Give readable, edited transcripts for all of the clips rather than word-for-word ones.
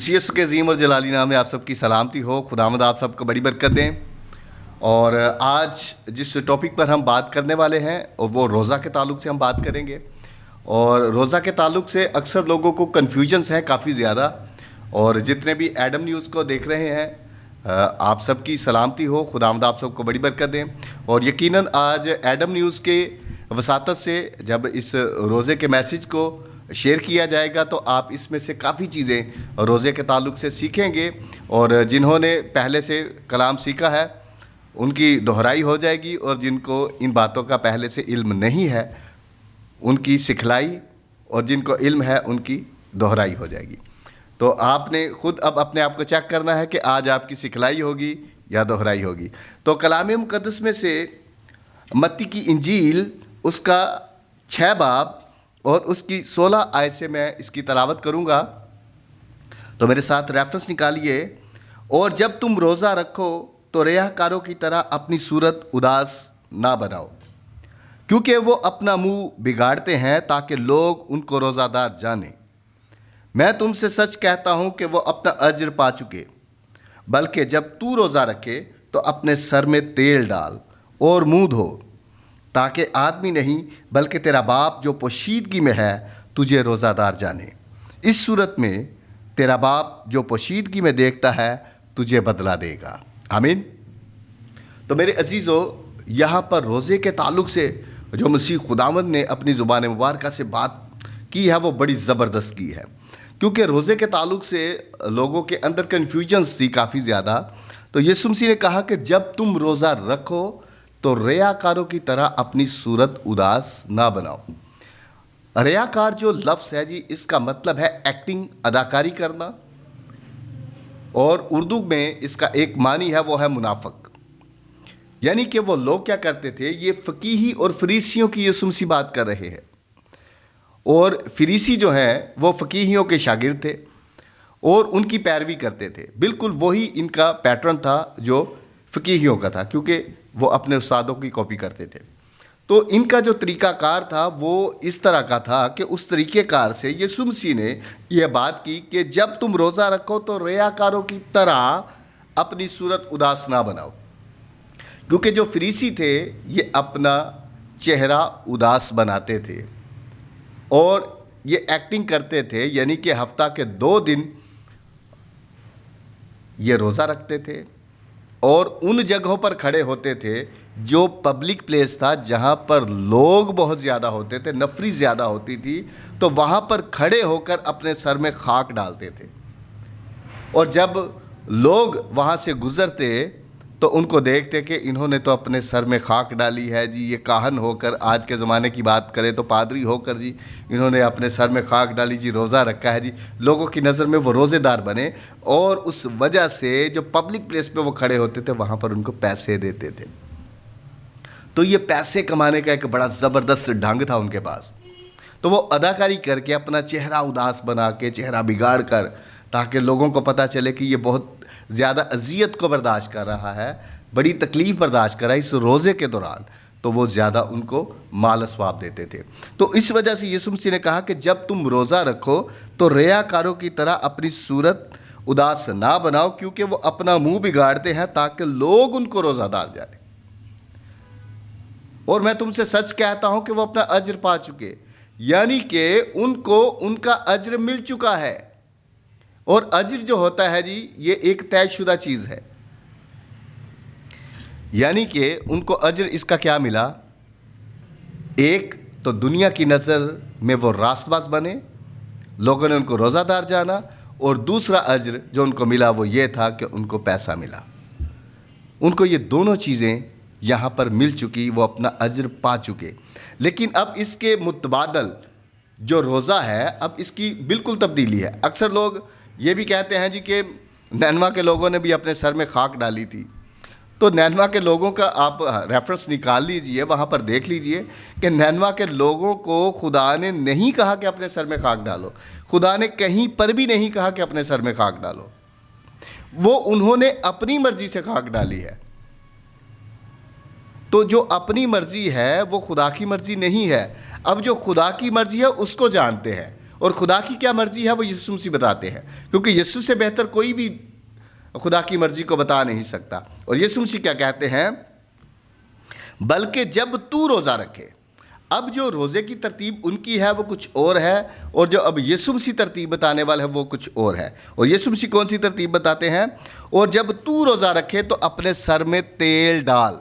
مسیح یسوع کے عظیم اور جلالی نام میں آپ سب کی سلامتی ہو. خداوند آپ سب کو بڑی برکت دیں. اور آج جس ٹاپک پر ہم بات کرنے والے ہیں وہ روزہ کے تعلق سے ہم بات کریں گے. اور روزہ کے تعلق سے اکثر لوگوں کو کنفیوژنس ہیں کافی زیادہ. اور جتنے بھی ایڈم نیوز کو دیکھ رہے ہیں آپ سب کی سلامتی ہو. خداوند آپ سب کو بڑی برکت دیں. اور یقیناً آج ایڈم نیوز کے وساطت سے جب اس روزے کے میسیج کو شیئر کیا جائے گا تو آپ اس میں سے کافی چیزیں روزے کے تعلق سے سیکھیں گے. اور جنہوں نے پہلے سے کلام سیکھا ہے ان کی دہرائی ہو جائے گی، اور جن کو ان باتوں کا پہلے سے علم نہیں ہے ان کی سکھلائی، اور جن کو علم ہے ان کی دہرائی ہو جائے گی. تو آپ نے خود اب اپنے آپ کو چیک کرنا ہے کہ آج آپ کی سکھلائی ہوگی یا دہرائی ہوگی. تو کلام مقدس میں سے متی کی انجیل اس کا 6 باب اور اس کی 16 آیت سے میں اس کی تلاوت کروں گا. تو میرے ساتھ ریفرنس نکالیے. اور جب تم روزہ رکھو تو ریاء کاروں کی طرح اپنی صورت اداس نہ بناؤ، کیونکہ وہ اپنا منہ بگاڑتے ہیں تاکہ لوگ ان کو روزہ دار جانیں. میں تم سے سچ کہتا ہوں کہ وہ اپنا اجر پا چکے. بلکہ جب تو روزہ رکھے تو اپنے سر میں تیل ڈال اور منہ دھو، تاکہ آدمی نہیں بلکہ تیرا باپ جو پوشیدگی میں ہے تجھے روزہ دار جانے. اس صورت میں تیرا باپ جو پوشیدگی میں دیکھتا ہے تجھے بدلہ دے گا. آمین. تو میرے عزیزو، یہاں پر روزے کے تعلق سے جو مسیح خداوند نے اپنی زبان مبارکہ سے بات کی ہے وہ بڑی زبردست کی ہے. کیونکہ روزے کے تعلق سے لوگوں کے اندر کنفیوژنس تھی کافی زیادہ. تو یسوع مسیح نے کہا کہ جب تم روزہ رکھو تو ریاکاروں کی طرح اپنی صورت اداس نہ بناؤ. ریاکار جو لفظ ہے جی، اس کا مطلب ہے ایکٹنگ، اداکاری کرنا. اور اردو میں اس کا ایک معنی ہے وہ ہے منافق. یعنی کہ وہ لوگ کیا کرتے تھے، یہ فقیہی اور فریسیوں کی یسوع مسیح بات کر رہے ہیں. اور فریسی جو ہیں وہ فقیہیوں کے شاگرد تھے اور ان کی پیروی کرتے تھے. بالکل وہی ان کا پیٹرن تھا جو فقیہیوں کا تھا، کیونکہ وہ اپنے استادوں کی کاپی کرتے تھے. تو ان کا جو طریقہ کار تھا وہ اس طرح کا تھا کہ اس طریقہ کار سے یسوع مسیح نے یہ بات کی کہ جب تم روزہ رکھو تو ریاکاروں کی طرح اپنی صورت اداس نہ بناؤ. کیونکہ جو فریسی تھے یہ اپنا چہرہ اداس بناتے تھے اور یہ ایکٹنگ کرتے تھے. یعنی کہ ہفتہ کے 2 دن یہ روزہ رکھتے تھے اور ان جگہوں پر کھڑے ہوتے تھے جو پبلک پلیس تھا، جہاں پر لوگ بہت زیادہ ہوتے تھے، نفری زیادہ ہوتی تھی. تو وہاں پر کھڑے ہو کر اپنے سر میں خاک ڈالتے تھے. اور جب لوگ وہاں سے گزرتے تو ان کو دیکھتے کہ انہوں نے تو اپنے سر میں خاک ڈالی ہے جی. یہ کاہن ہو کر، آج کے زمانے کی بات کریں تو پادری ہو کر جی انہوں نے اپنے سر میں خاک ڈالی جی، روزہ رکھا ہے جی. لوگوں کی نظر میں وہ روزے دار بنے اور اس وجہ سے جو پبلک پلیس پہ وہ کھڑے ہوتے تھے وہاں پر ان کو پیسے دیتے تھے. تو یہ پیسے کمانے کا ایک بڑا زبردست ڈھنگ تھا ان کے پاس. تو وہ اداکاری کر کے اپنا چہرہ اداس بنا کے، چہرہ بگاڑ کر، تاکہ لوگوں کو پتہ چلے کہ یہ بہت زیادہ اذیت کو برداشت کر رہا ہے، بڑی تکلیف برداشت کر رہا ہے اس روزے کے دوران، تو وہ زیادہ ان کو مال ثواب دیتے تھے. تو اس وجہ سے یسوع مسیح نے کہا کہ جب تم روزہ رکھو تو ریاکاروں کی طرح اپنی صورت اداس نہ بناؤ، کیونکہ وہ اپنا منہ بگاڑتے ہیں تاکہ لوگ ان کو روزہ دار جانیں. اور میں تم سے سچ کہتا ہوں کہ وہ اپنا اجر پا چکے. یعنی کہ ان کو ان کا اجر مل چکا ہے. اور اجر جو ہوتا ہے جی یہ ایک طے شدہ چیز ہے. یعنی کہ ان کو اجر اس کا کیا ملا؟ ایک تو دنیا کی نظر میں وہ راست باز بنے، لوگوں نے ان کو روزہ دار جانا. اور دوسرا اجر جو ان کو ملا وہ یہ تھا کہ ان کو پیسہ ملا. ان کو یہ دونوں چیزیں یہاں پر مل چکی، وہ اپنا اجر پا چکے. لیکن اب اس کے متبادل جو روزہ ہے اب اس کی بالکل تبدیلی ہے. اکثر لوگ یہ بھی کہتے ہیں جی کہ نینوا کے لوگوں نے بھی اپنے سر میں خاک ڈالی تھی. تو نینوا کے لوگوں کا آپ ریفرنس نکال لیجئے، وہاں پر دیکھ لیجئے کہ نینوا کے لوگوں کو خدا نے نہیں کہا کہ اپنے سر میں خاک ڈالو. خدا نے کہیں پر بھی نہیں کہا کہ اپنے سر میں خاک ڈالو. وہ انہوں نے اپنی مرضی سے خاک ڈالی ہے. تو جو اپنی مرضی ہے وہ خدا کی مرضی نہیں ہے. اب جو خدا کی مرضی ہے اس کو جانتے ہیں اور خدا کی کیا مرضی ہے وہ یسوع مسیح بتاتے ہیں، کیونکہ یسوع سے بہتر کوئی بھی خدا کی مرضی کو بتا نہیں سکتا۔ اور یسوع مسیح کیا کہتے ہیں؟ بلکہ جب تو روزہ رکھے۔ اب جو روزے کی ترتیب ان کی ہے وہ کچھ اور ہے، اور جو اب یسوع مسیح ترتیب بتانے والا ہے وہ کچھ اور ہے۔ اور یسوع مسیح کون سی ترتیب بتاتے ہیں؟ اور جب تو روزہ رکھے تو اپنے سر میں تیل ڈال۔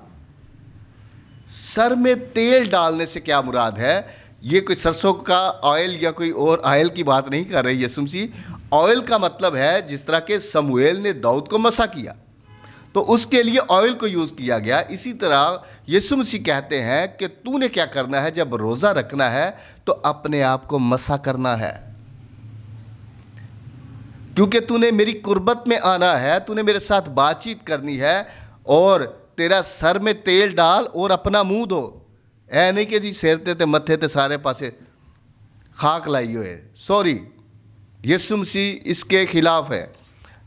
سر میں تیل ڈالنے سے کیا مراد ہے؟ یہ کوئی سرسوں کا آئل یا کوئی اور آئل کی بات نہیں کر رہے یسوع مسیح۔ آئل کا مطلب ہے جس طرح کہ سموئیل نے داؤد کو مسح کیا تو اس کے لیے آئل کو یوز کیا گیا، اسی طرح یسوع مسیح کہتے ہیں کہ تو نے کیا کرنا ہے؟ جب روزہ رکھنا ہے تو اپنے آپ کو مسح کرنا ہے، کیونکہ تو نے میری قربت میں آنا ہے، تو نے میرے ساتھ بات چیت کرنی ہے، اور تیرا سر میں تیل ڈال اور اپنا منہ دھو۔ اے نہیں کہ جی سیرتے تے متھے تے سارے پاسے خاک لائی ہوئے، سوری، یسوع مسیح اس کے خلاف ہے۔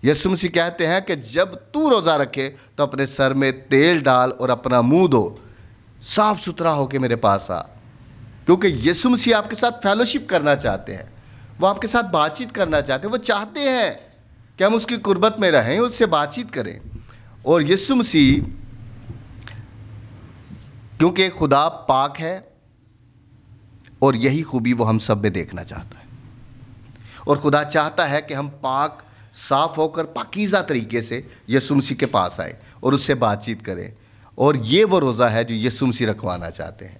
یسوع مسیح کہتے ہیں کہ جب تو روزہ رکھے تو اپنے سر میں تیل ڈال اور اپنا منہ دھو، صاف ستھرا ہو کے میرے پاس آ، کیونکہ یسوع مسیح آپ کے ساتھ فیلوشپ کرنا چاہتے ہیں، وہ آپ کے ساتھ بات چیت کرنا چاہتے ہیں، وہ چاہتے ہیں کہ ہم اس کی قربت میں رہیں، اس سے بات چیت کریں۔ اور یسوع مسیح کیونکہ خدا پاک ہے اور یہی خوبی وہ ہم سب میں دیکھنا چاہتا ہے، اور خدا چاہتا ہے کہ ہم پاک صاف ہو کر پاکیزہ طریقے سے یسوع مسیح کے پاس آئیں اور اس سے بات چیت کریں، اور یہ وہ روزہ ہے جو یسوع مسیح رکھوانا چاہتے ہیں۔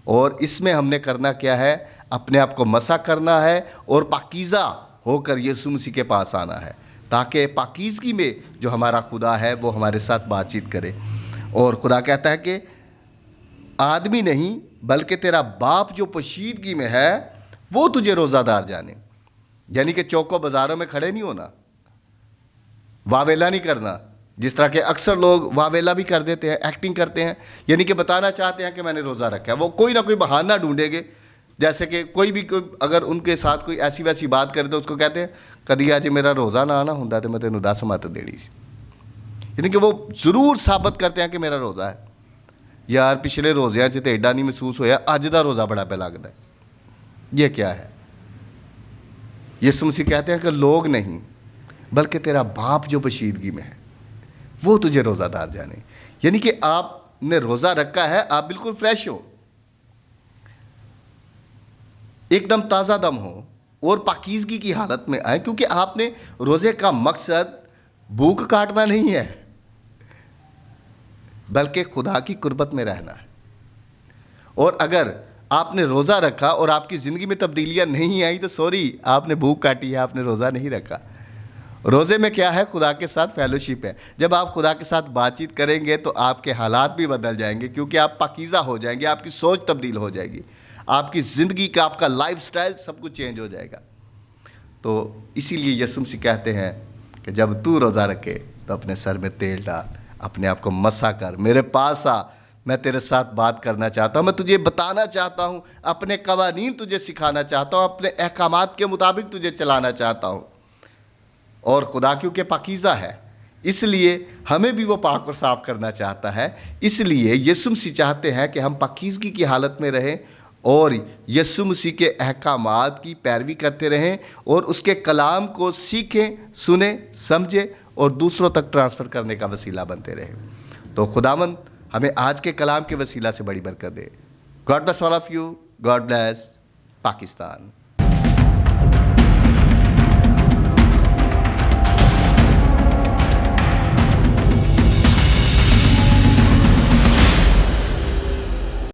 اور اس میں ہم نے کرنا کیا ہے؟ اپنے آپ کو مسح کرنا ہے اور پاکیزہ ہو کر یسوع مسیح کے پاس آنا ہے، تاکہ پاکیزگی میں جو ہمارا خدا ہے وہ ہمارے ساتھ بات چیت کرے۔ اور خدا کہتا ہے کہ آدمی نہیں بلکہ تیرا باپ جو پوشیدگی میں ہے وہ تجھے روزہ دار جانے، یعنی کہ چوکو بازاروں میں کھڑے نہیں ہونا، واویلا نہیں کرنا، جس طرح کہ اکثر لوگ واویلا بھی کر دیتے ہیں، ایکٹنگ کرتے ہیں، یعنی کہ بتانا چاہتے ہیں کہ میں نے روزہ رکھا ہے۔ وہ کوئی نہ کوئی بہانہ ڈھونڈیں گے، جیسے کہ کوئی بھی اگر ان کے ساتھ کوئی ایسی ویسی بات کرے تو اس کو کہتے ہیں کدی آج میرا روزہ نہ آنا ہوں تو میں تینوں 10 مت دینی سی، یعنی کہ وہ ضرور ثابت کرتے ہیں کہ میرا روزہ ہے۔ یار پچھلے روزے تو ایڈا نہیں محسوس ہویا، اج دا روزہ بڑا پہ لگتا ہے۔ یہ کیا ہے؟ یسوع مسیح کہتے ہیں کہ لوگ نہیں بلکہ تیرا باپ جو پوشیدگی میں ہے وہ تجھے روزہ دار جانے، یعنی کہ آپ نے روزہ رکھا ہے، آپ بالکل فریش ہو، ایک دم تازہ دم ہو اور پاکیزگی کی حالت میں آئے، کیونکہ آپ نے روزے کا مقصد بھوک کاٹنا نہیں ہے بلکہ خدا کی قربت میں رہنا ہے۔ اور اگر آپ نے روزہ رکھا اور آپ کی زندگی میں تبدیلیاں نہیں آئی تو سوری، آپ نے بھوک کاٹی ہے، آپ نے روزہ نہیں رکھا۔ روزے میں کیا ہے؟ خدا کے ساتھ فیلوشپ ہے۔ جب آپ خدا کے ساتھ بات چیت کریں گے تو آپ کے حالات بھی بدل جائیں گے، کیونکہ آپ پاکیزہ ہو جائیں گے، آپ کی سوچ تبدیل ہو جائے گی، آپ کی زندگی کا، آپ کا لائف سٹائل سب کچھ چینج ہو جائے گا۔ تو اسی لیے یسوع مسیح کہتے ہیں کہ جب تو روزہ رکھے تو اپنے سر میں تیل ڈال، اپنے آپ کو مسح کر، میرے پاس آ، میں تیرے ساتھ بات کرنا چاہتا ہوں، میں تجھے بتانا چاہتا ہوں، اپنے قوانین تجھے سکھانا چاہتا ہوں، اپنے احکامات کے مطابق تجھے چلانا چاہتا ہوں۔ اور خدا کیونکہ پاکیزہ ہے اس لیے ہمیں بھی وہ پاک اور صاف کرنا چاہتا ہے، اس لیے یسوع مسیح چاہتے ہیں کہ ہم پاکیزگی کی حالت میں رہیں اور یسوع مسیح کے احکامات کی پیروی کرتے رہیں اور اس کے کلام کو سیکھیں، سنیں، سمجھیں اور دوسروں تک ٹرانسفر کرنے کا وسیلہ بنتے رہیں۔ تو خداوند ہمیں آج کے کلام کے وسیلہ سے بڑی برکت دے۔ God bless all of you, God bless Pakistan.